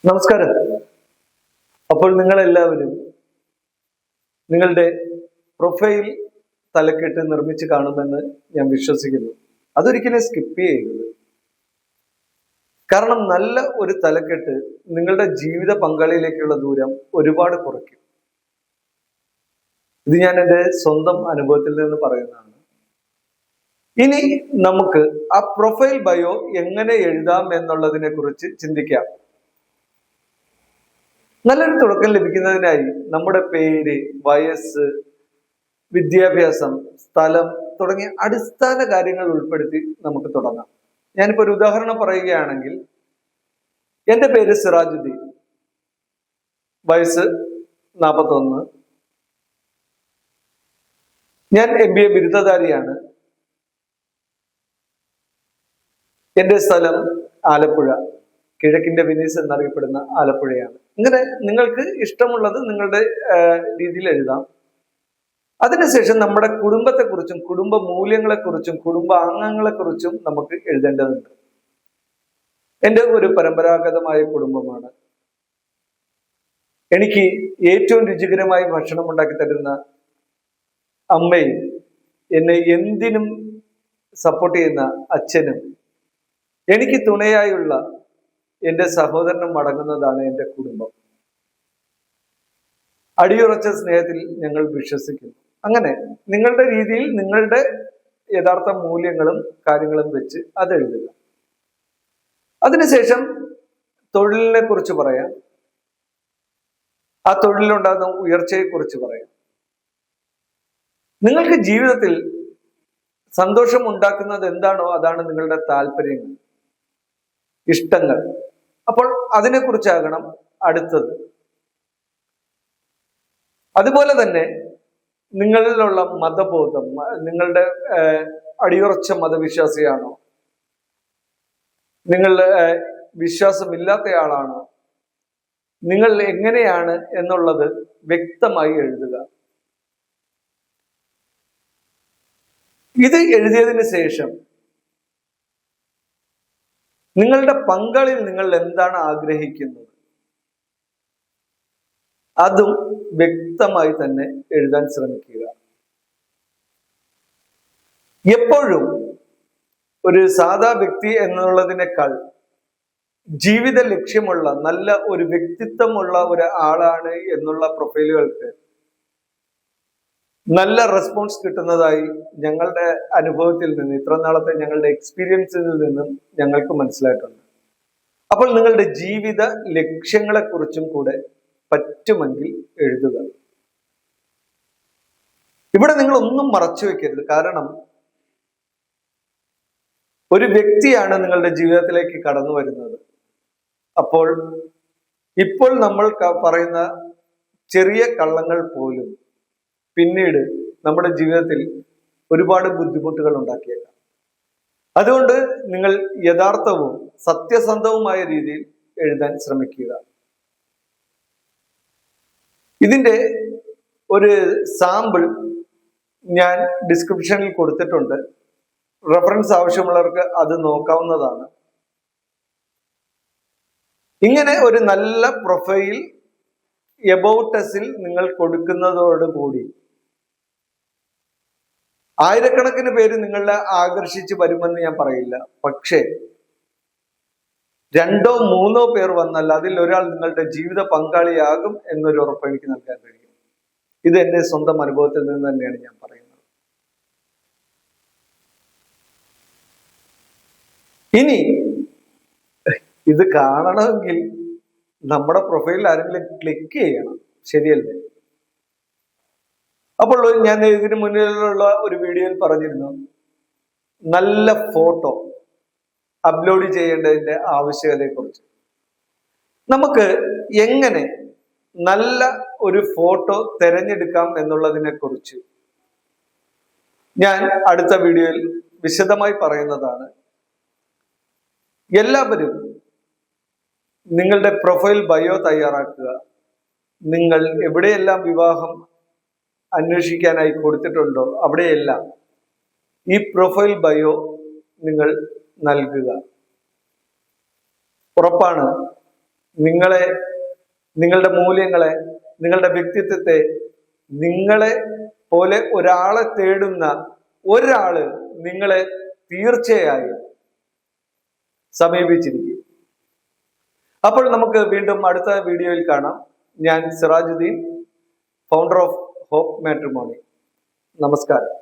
നമസ്കാരം. അപ്പോൾ നിങ്ങൾ എല്ലാവരും നിങ്ങളുടെ പ്രൊഫൈൽ തലക്കെട്ട് നിർമ്മിച്ച് കാണുമെന്ന് ഞാൻ വിശ്വസിക്കുന്നു. അതൊരിക്കലും സ്കിപ്പ് ചെയ്യരുത്. കാരണം നല്ല ഒരു തലക്കെട്ട് നിങ്ങളുടെ ജീവിത പങ്കാളിയിലേക്കുള്ള ദൂരം ഒരുപാട് കുറയ്ക്കും. ഇത് ഞാൻ എൻ്റെ സ്വന്തം അനുഭവത്തിൽ നിന്ന് പറയുന്നതാണ്. ഇനി നമുക്ക് ആ പ്രൊഫൈൽ ബയോ എങ്ങനെ എഴുതാം എന്നുള്ളതിനെ കുറിച്ച് ചിന്തിക്കാം. നല്ലൊരു തുടക്കം ലഭിക്കുന്നതിനായി നമ്മുടെ പേര്, വയസ്സ്, വിദ്യാഭ്യാസം, സ്ഥലം തുടങ്ങിയ അടിസ്ഥാന കാര്യങ്ങൾ ഉൾപ്പെടുത്തി നമുക്ക് തുടങ്ങാം. ഞാനിപ്പോ ഒരു ഉദാഹരണം പറയുകയാണെങ്കിൽ, എൻ്റെ പേര് സിറാജുദ്ദീൻ, വയസ്സ് 41, ഞാൻ MBA ബിരുദധാരിയാണ്. എൻ്റെ സ്ഥലം ആലപ്പുഴ, കിഴക്കിന്റെ വെനീസ് എന്നറിയപ്പെടുന്ന ആലപ്പുഴയാണ്. ഇങ്ങനെ നിങ്ങൾക്ക് ഇഷ്ടമുള്ളത് നിങ്ങളുടെ രീതിയിൽ എഴുതാം. അതിനുശേഷം നമ്മുടെ കുടുംബത്തെക്കുറിച്ചും കുടുംബ മൂല്യങ്ങളെക്കുറിച്ചും കുടുംബ അംഗങ്ങളെക്കുറിച്ചും നമുക്ക് എഴുതേണ്ടതുണ്ട്. എൻ്റെ ഒരു പരമ്പരാഗതമായ കുടുംബമാണ്. എനിക്ക് ഏറ്റവും രുചികരമായി ഭക്ഷണം ഉണ്ടാക്കി തരുന്ന അമ്മയും എന്നെ എന്തിനും സപ്പോർട്ട് ചെയ്യുന്ന അച്ഛനും എനിക്ക് തുണയായുള്ള എൻ്റെ സഹോദരനും അടങ്ങുന്നതാണ് എൻ്റെ കുടുംബം. അടിയുറച്ച സ്നേഹത്തിൽ ഞങ്ങൾ വിശ്വസിക്കുന്നു. അങ്ങനെ നിങ്ങളുടെ രീതിയിൽ നിങ്ങളുടെ യഥാർത്ഥ മൂല്യങ്ങളും കാര്യങ്ങളും വെച്ച് അത് എഴുതുക. അതിനുശേഷം തൊഴിലിനെ കുറിച്ച് പറയാം, ആ തൊഴിലുണ്ടാകുന്ന ഉയർച്ചയെ കുറിച്ച് പറയാം. നിങ്ങൾക്ക് ജീവിതത്തിൽ സന്തോഷം ഉണ്ടാക്കുന്നത് എന്താണോ അതാണ് നിങ്ങളുടെ താല്പര്യങ്ങൾ, ഇഷ്ടങ്ങൾ. അപ്പോൾ അതിനെക്കുറിച്ചാകണം അടുത്തത്. അതുപോലെ തന്നെ നിങ്ങളിലുള്ള മതബോധം, നിങ്ങളുടെ അടിയുറച്ച മതവിശ്വാസിയാണോ, നിങ്ങളുടെ വിശ്വാസമില്ലാത്തയാളാണോ, നിങ്ങൾ എങ്ങനെയാണ് എന്നുള്ളത് വ്യക്തമായി എഴുതുക. ഇത് എഴുതിയതിന് ശേഷം നിങ്ങളുടെ പങ്കാളിൽ നിങ്ങൾ എന്താണ് ആഗ്രഹിക്കുന്നത് അതും വ്യക്തമായി തന്നെ എഴുതാൻ ശ്രമിക്കുക. എപ്പോഴും ഒരു സാധാ വ്യക്തി എന്നുള്ളതിനേക്കാൾ ജീവിത ലക്ഷ്യമുള്ള നല്ല ഒരു വ്യക്തിത്വമുള്ള ഒരു ആളാണ് എന്നുള്ള പ്രൊഫൈലുകൾക്ക് നല്ല റെസ്പോൺസ് കിട്ടുന്നതായി ഞങ്ങളുടെ അനുഭവത്തിൽ നിന്ന്, ഇത്ര നാളത്തെ ഞങ്ങളുടെ എക്സ്പീരിയൻസിൽ നിന്നും ഞങ്ങൾക്ക് മനസ്സിലായിട്ടുണ്ട്. അപ്പോൾ നിങ്ങളുടെ ജീവിത ലക്ഷ്യങ്ങളെക്കുറിച്ചും കൂടെ പറ്റുമെങ്കിൽ എഴുതുക. ഇവിടെ നിങ്ങൾ ഒന്നും മറച്ചു വെക്കരുത്. കാരണം ഒരു വ്യക്തിയാണ് നിങ്ങളുടെ ജീവിതത്തിലേക്ക് കടന്നു വരുന്നത്. അപ്പോൾ ഇപ്പോൾ നമ്മൾ പറയുന്ന ചെറിയ കള്ളങ്ങൾ പോലും പിന്നീട് നമ്മുടെ ജീവിതത്തിൽ ഒരുപാട് ബുദ്ധിമുട്ടുകൾ ഉണ്ടാക്കിയേക്കാം. അതുകൊണ്ട് നിങ്ങൾ യഥാർത്ഥവും സത്യസന്ധവുമായ രീതിയിൽ എഴുതാൻ ശ്രമിക്കുക. ഇതിന്റെ ഒരു സാമ്പിൾ ഞാൻ ഡിസ്ക്രിപ്ഷനിൽ കൊടുത്തിട്ടുണ്ട്. റെഫറൻസ് ആവശ്യമുള്ളവർക്ക് അത് നോക്കാവുന്നതാണ്. ഇങ്ങനെ ഒരു നല്ല പ്രൊഫൈൽ എബൌട്ട് അസിൽ നിങ്ങൾ കൊടുക്കുന്നതോടുകൂടി ആയിരക്കണക്കിന് പേര് നിങ്ങളെ ആകർഷിച്ച് വരുമെന്ന് ഞാൻ പറയില്ല. പക്ഷേ 2 or 3 പേർ വന്നാൽ അതിൽ ഒരാൾ നിങ്ങളുടെ ജീവിത പങ്കാളിയാകും എന്നൊരു ഉറപ്പ് എനിക്ക് നൽകാൻ കഴിയും. ഇത് എൻ്റെ സ്വന്തം അനുഭവത്തിൽ നിന്ന് തന്നെയാണ് ഞാൻ പറയുന്നത്. ഇനി ഇത് കാണണമെങ്കിൽ നമ്മുടെ പ്രൊഫൈലിൽ ആരെങ്കിലും ക്ലിക്ക് ചെയ്യണം, ശരിയല്ലേ? അപ്പോൾ ഞാൻ ഇതിനു മുന്നിലുള്ള ഒരു വീഡിയോയിൽ പറഞ്ഞിരുന്നു, നല്ല ഫോട്ടോ അപ്ലോഡ് ചെയ്യേണ്ടതിന്റെ ആവശ്യകതയെക്കുറിച്ച്. നമുക്ക് എങ്ങനെ നല്ല ഒരു ഫോട്ടോ തിരഞ്ഞെടുക്കാം എന്നുള്ളതിനെ കുറിച്ച് ഞാൻ അടുത്ത വീഡിയോയിൽ വിശദമായി പറയുന്നതാണ്. എല്ലാവരും നിങ്ങളുടെ പ്രൊഫൈൽ ബയോ തയ്യാറാക്കുക. നിങ്ങൾ എവിടെയെല്ലാം വിവാഹം അന്വേഷിക്കാനായി കൊടുത്തിട്ടുണ്ടോ അവിടെയെല്ലാം ഈ പ്രൊഫൈൽ ബയോ നിങ്ങൾ നൽകുക. ഉറപ്പാണ് നിങ്ങളെ, നിങ്ങളുടെ മൂല്യങ്ങളെ, നിങ്ങളുടെ വ്യക്തിത്വത്തെ, നിങ്ങളെ പോലെ ഒരാളെ തേടുന്ന ഒരാള് നിങ്ങളെ തീർച്ചയായും സമീപിച്ചിരിക്കും. അപ്പോൾ നമുക്ക് വീണ്ടും അടുത്ത വീഡിയോയിൽ കാണാം. ഞാൻ Sirajuddin, founder of Hope Matrimony. നമസ്കാരം.